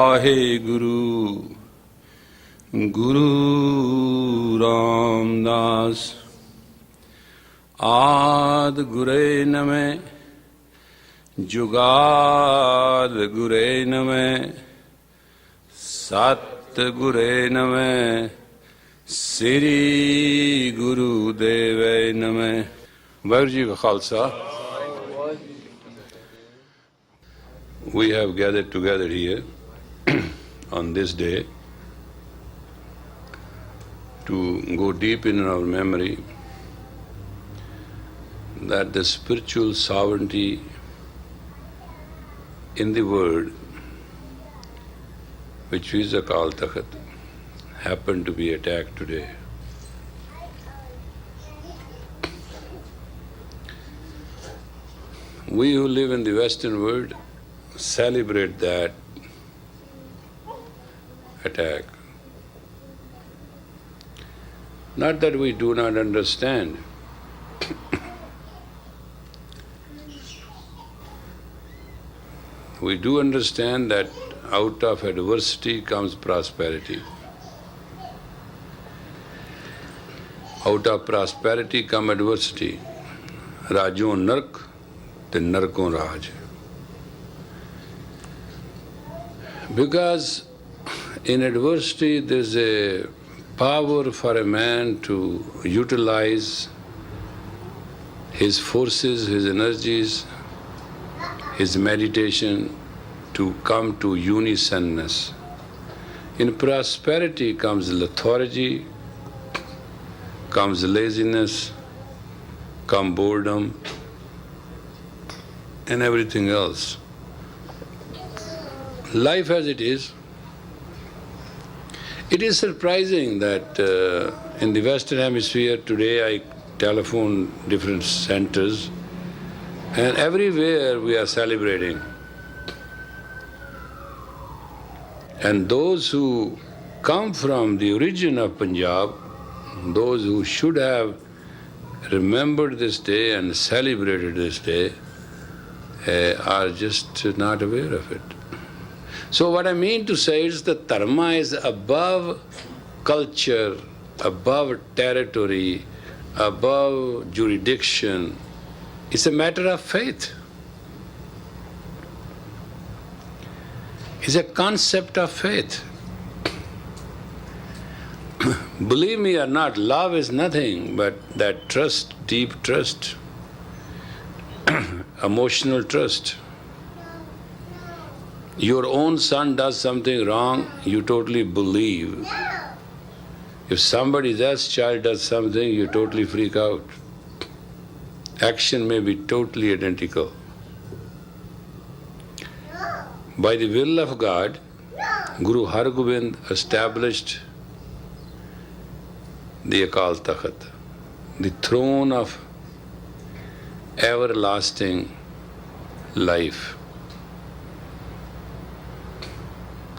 Vaheguru Guru Ramdas Ad Gure Name Jugad Gure Name Sat Gure Name Sri Guru Deve Name. Vaheguru Ji Ka Khalsa. We have gathered together here on this day to go deep in our memory that the spiritual sovereignty in the world, which is Akal Takht, happened to be attacked today. We who live in the Western world celebrate that attack. Not that we do not understand. We do understand that out of adversity comes prosperity. Out of prosperity comes adversity. Rajon Nark, then Narkon Raj. Because in adversity there's a power for a man to utilize his forces, his energies, his meditation to come to unisonness. In prosperity comes lethargy, comes laziness, comes boredom, and everything else. Life as it is surprising that in the Western Hemisphere today I telephone different centers and everywhere we are celebrating. And those who come from the origin of Punjab, those who should have remembered this day and celebrated this day, are just not aware of it. So what I mean to say is that dharma is above culture, above territory, above jurisdiction. It's a matter of faith. It's a concept of faith. Believe me or not, love is nothing but that trust, deep trust, emotional trust. Your own son does something wrong, you totally believe. If somebody else's child does something, you totally freak out. Action may be totally identical. By the will of God, Guru Har Gobind established the Akal Takht, the throne of everlasting life.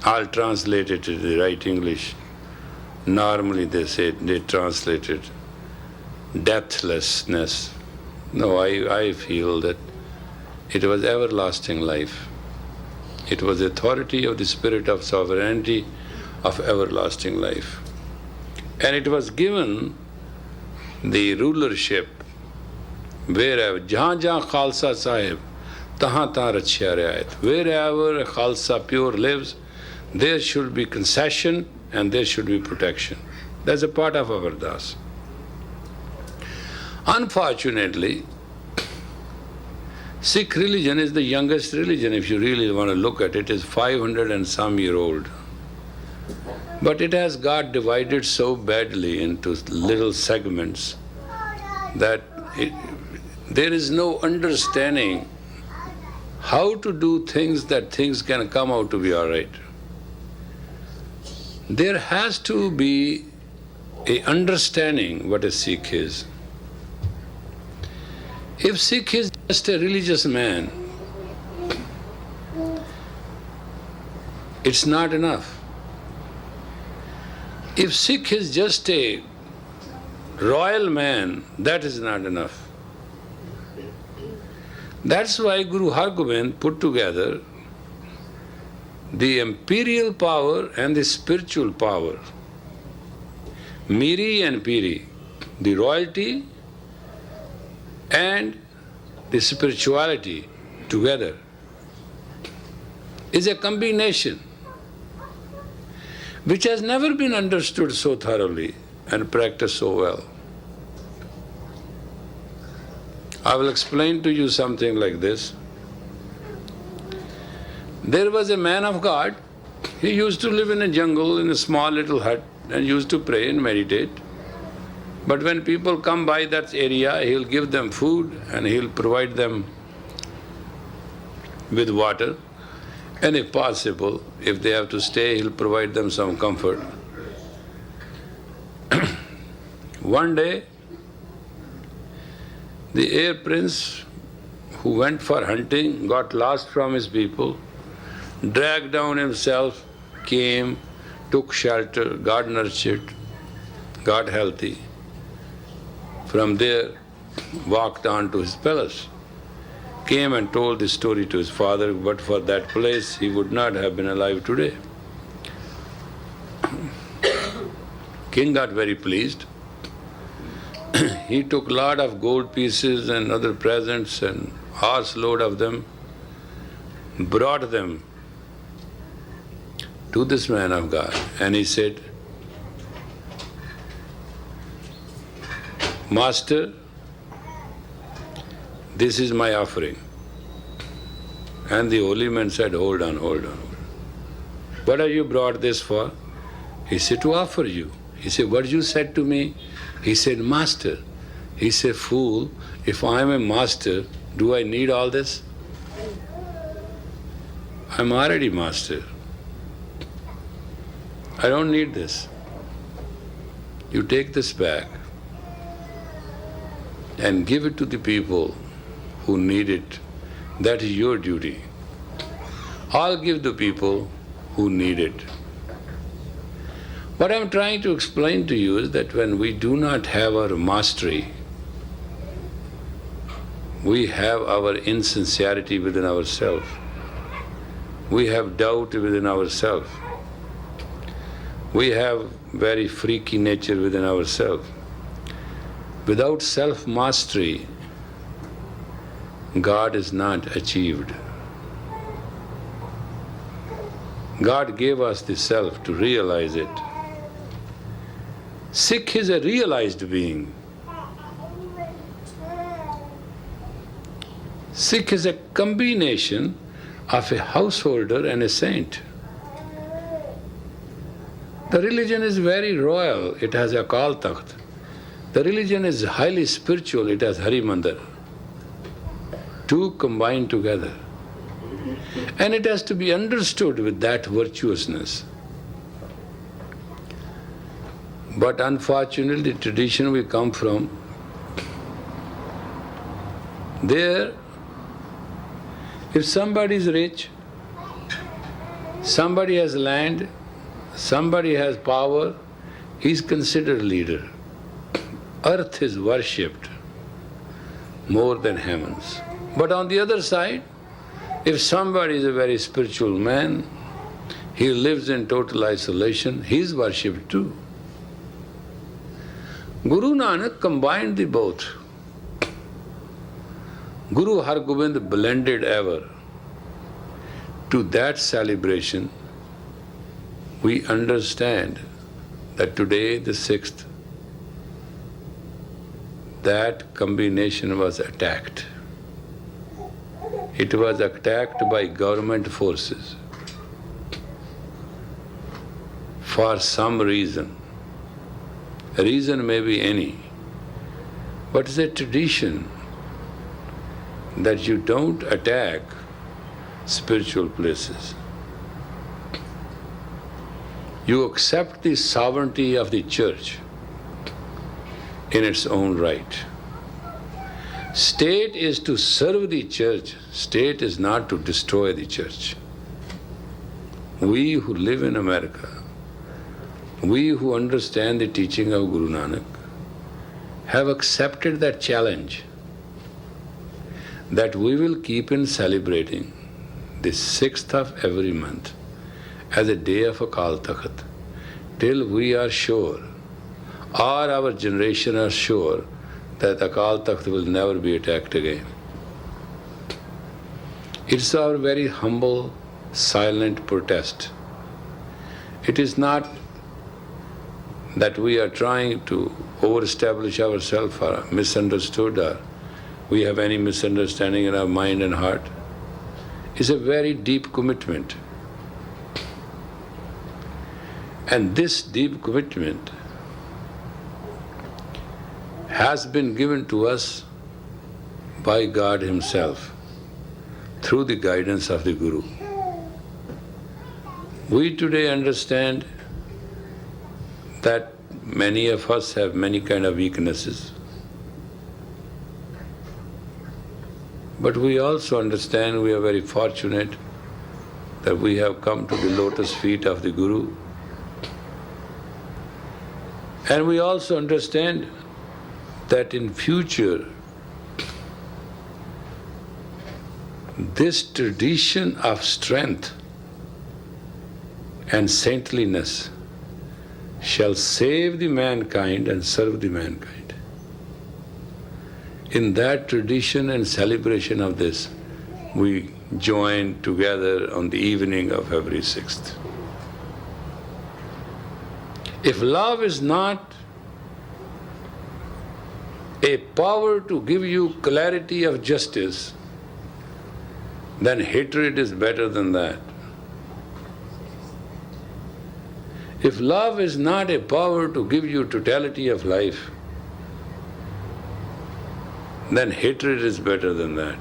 I'll translate it to the right English. Normally they translate it deathlessness. No, I feel that it was everlasting life. It was the authority of the spirit of sovereignty of everlasting life. And it was given the rulership wherever, jahan Khalsa Sahib, tahan rachya riayat. Wherever a Khalsa pure lives, there should be concession and there should be protection. That's a part of our das. Unfortunately, Sikh religion is the youngest religion, if you really want to look at it. It is 500 and some year old. But it has got divided so badly into little segments that there is no understanding how to do things that things can come out to be all right. There has to be a understanding what a Sikh is. If Sikh is just a religious man, it's not enough. If Sikh is just a royal man, that is not enough. That's why Guru Har Gobind put together the imperial power and the spiritual power, Miri and Piri, the royalty and the spirituality together, is a combination which has never been understood so thoroughly and practiced so well. I will explain to you something like this. There was a man of God. He used to live in a jungle, in a small little hut, and used to pray and meditate. But when people come by that area, he'll give them food and he'll provide them with water. And if possible, if they have to stay, he'll provide them some comfort. One day, the air prince who went for hunting got lost from his people, dragged down himself, came, took shelter, got nurtured, got healthy. From there, walked on to his palace, came and told this story to his father, but for that place he would not have been alive today. King got very pleased. He took lot of gold pieces and other presents and horse load of them, brought them to this man of God, and he said, Master, this is my offering. And the holy man said, hold on. What have you brought this for? He said, to offer you. He said, what you said to me? He said, Master. He said, fool, if I am a master, do I need all this? I'm already master. I don't need this. You take this back and give it to the people who need it. That is your duty. I'll give the people who need it. What I'm trying to explain to you is that when we do not have our mastery, we have our insincerity within ourselves. We have doubt within ourselves. We have very freaky nature within ourselves. Without self-mastery, God is not achieved. God gave us the self to realize it. Sikh is a realized being. Sikh is a combination of a householder and a saint. The religion is very royal, it has Akal Takht. The religion is highly spiritual, it has Hari Mandir. Two combined together. And it has to be understood with that virtuousness. But unfortunately, the tradition we come from, there, if somebody is rich, somebody has land, somebody has power, he is considered leader. Earth is worshipped more than heavens. But on the other side, if somebody is a very spiritual man, he lives in total isolation, he is worshipped too. Guru Nanak combined the both. Guru Har Gobind blended ever. To that celebration, we understand that today, the 6th, that combination was attacked. It was attacked by government forces for some reason. A reason may be any, but it's a tradition that you don't attack spiritual places. You accept the sovereignty of the church in its own right. State is to serve the church, state is not to destroy the church. We who live in America, we who understand the teaching of Guru Nanak, have accepted that challenge that we will keep in celebrating the 6th of every month as a day of Akal Takht, till we are sure, or our generation are sure, that Akal Takht will never be attacked again. It's our very humble, silent protest. It is not that we are trying to over-establish ourselves or misunderstood or we have any misunderstanding in our mind and heart. It's a very deep commitment. And this deep commitment has been given to us by God Himself through the guidance of the Guru. We today understand that many of us have many kind of weaknesses. But we also understand we are very fortunate that we have come to the lotus feet of the Guru. And we also understand that in future, this tradition of strength and saintliness shall save the mankind and serve the mankind. In that tradition and celebration of this, we join together on the evening of every 6th. If love is not a power to give you clarity of justice, then hatred is better than that. If love is not a power to give you totality of life, then hatred is better than that.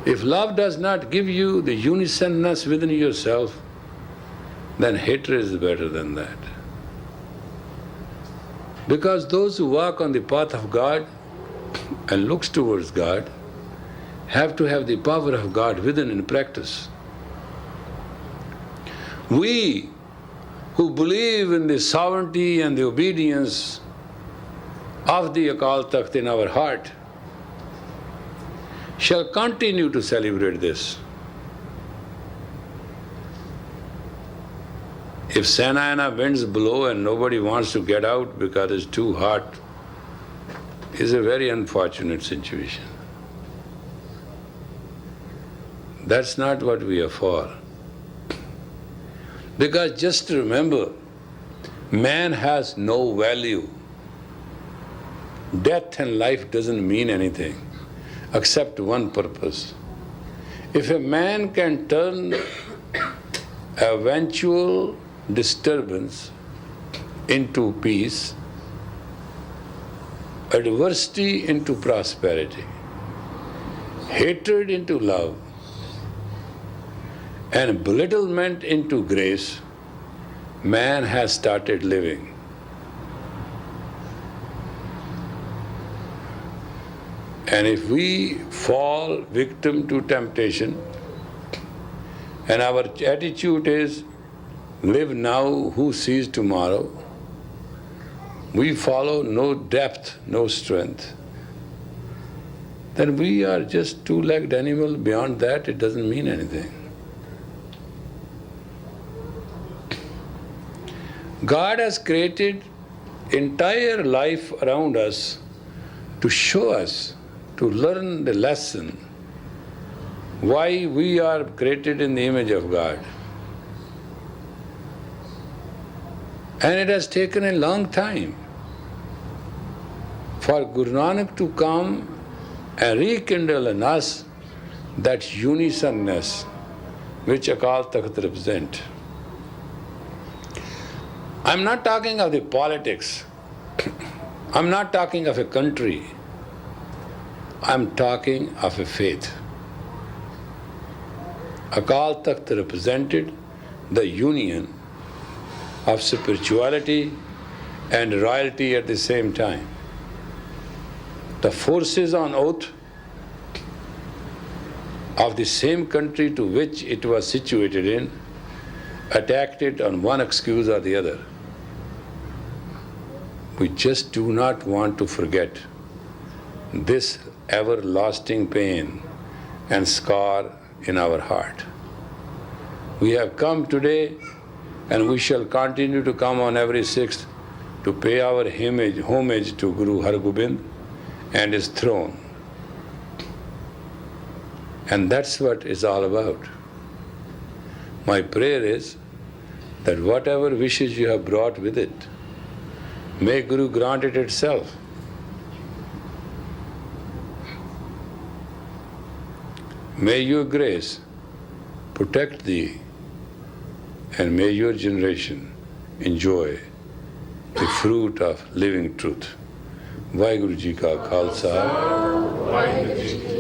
If love does not give you the unisonness within yourself, then hatred is better than that. Because those who walk on the path of God and looks towards God have to have the power of God within in practice. We who believe in the sovereignty and the obedience of the Akal Takht in our heart shall continue to celebrate this. If Sainayana winds blow and nobody wants to get out because it's too hot, it's a very unfortunate situation. That's not what we are for. Because just remember, man has no value. Death and life doesn't mean anything except one purpose. If a man can turn eventual disturbance into peace, adversity into prosperity, hatred into love, and belittlement into grace, man has started living. And if we fall victim to temptation, and our attitude is, live now, who sees tomorrow, we follow no depth, no strength, then we are just two-legged animal. Beyond that, it doesn't mean anything. God has created entire life around us to show us, to learn the lesson why we are created in the image of God. And it has taken a long time for Guru Nanak to come and rekindle in us that unisonness which Akal Takht represents. I'm not talking of the politics. I'm not talking of a country. I'm talking of a faith. Akal Takht represented the union of spirituality and royalty at the same time. The forces on oath of the same country to which it was situated in attacked it on one excuse or the other. We just do not want to forget this everlasting pain and scar in our heart. We have come today and we shall continue to come on every 6th to pay our homage to Guru Har Gobind and his throne. And that's what it's all about. My prayer is that whatever wishes you have brought with it, may Guru grant it itself. May your grace protect thee, and may your generation enjoy the fruit of living truth. Vaheguru Ji Ka Khalsa, Vaheguru Ji Ki